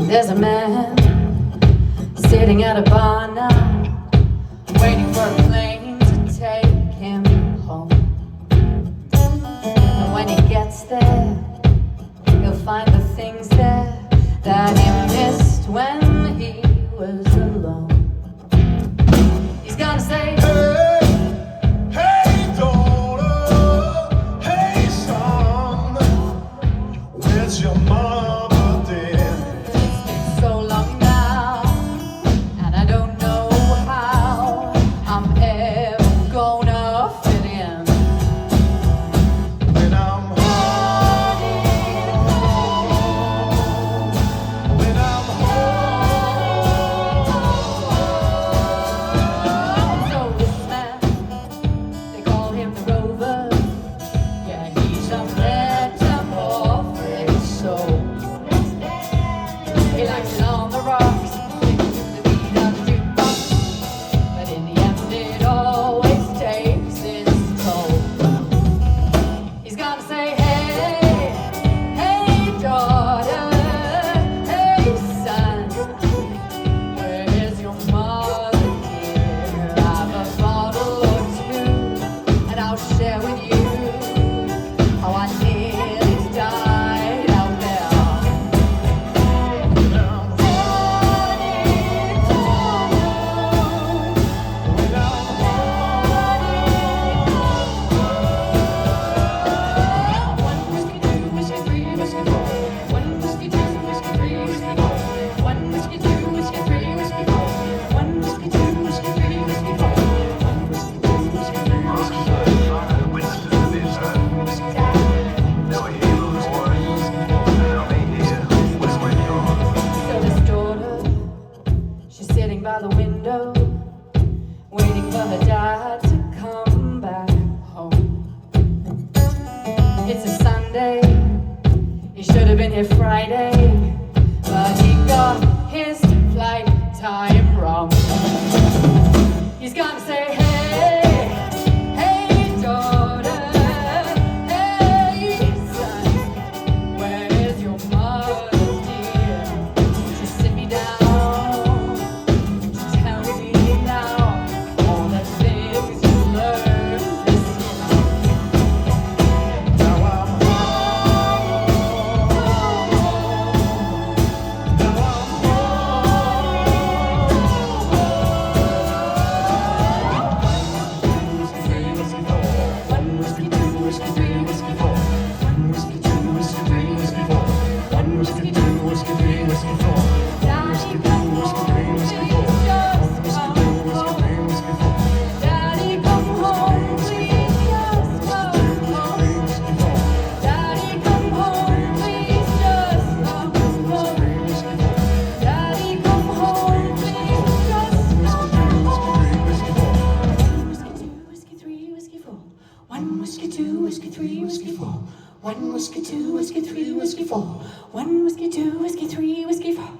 There's a man sitting at a bar now, waiting for a plane to take him home. And when he gets there, he'll find the things there that he missed when he was alone. He's gonna say, hey daughter, hey son, where's your mama dear? so long now, and I don't know how I'm ever gonna fit in. When I'm home, when I'm home. So this man, they call him the Rover. Yeah, he's a metamorphic soul. He likes it on the rocks, sings to the beat of the jukebox, but in the end it always takes its toll. He's gonna say, hey, hey daughter, hey son, where is your mother dear? I've a bottle or two, and I'll share with you how I nearly died out there. One whiskey, two, whiskey, three, whiskey, four. One whiskey, two, whiskey, three, whiskey, four. One whiskey, two, whiskey, three, whiskey, four. One whiskey, two, whiskey, three, whiskey, four. One whiskey, two, whiskey, three, whiskey, four. So this daughter, she's sitting by the window, waiting for her dad to come back home. It's a Sunday, he should have been here Friday, but he got his flight time wrong. He's gonna say, hey, hey daughter, hey son, where is your mother dear? She sit me down, she tell me now all the things you learned this year. Now I'm home, now I'm home. One whiskey, two, whiskey, three, whiskey, four. One whiskey, two, whiskey, three, whiskey, four. One whiskey, two, whiskey, three, whiskey, four. One whiskey, two, whiskey, three, whiskey, four. One whiskey, two, whiskey, three, whiskey, four. Daddy, come home, please, just come home. Daddy, come home, please, just come home. Daddy, come home, please, just come home. Whiskey, two, whiskey, three, whiskey, four. One whiskey, two, whiskey, three, whiskey, four. One whiskey, two, whiskey, three, whiskey, four. One whiskey, two, whiskey, three, whiskey, four.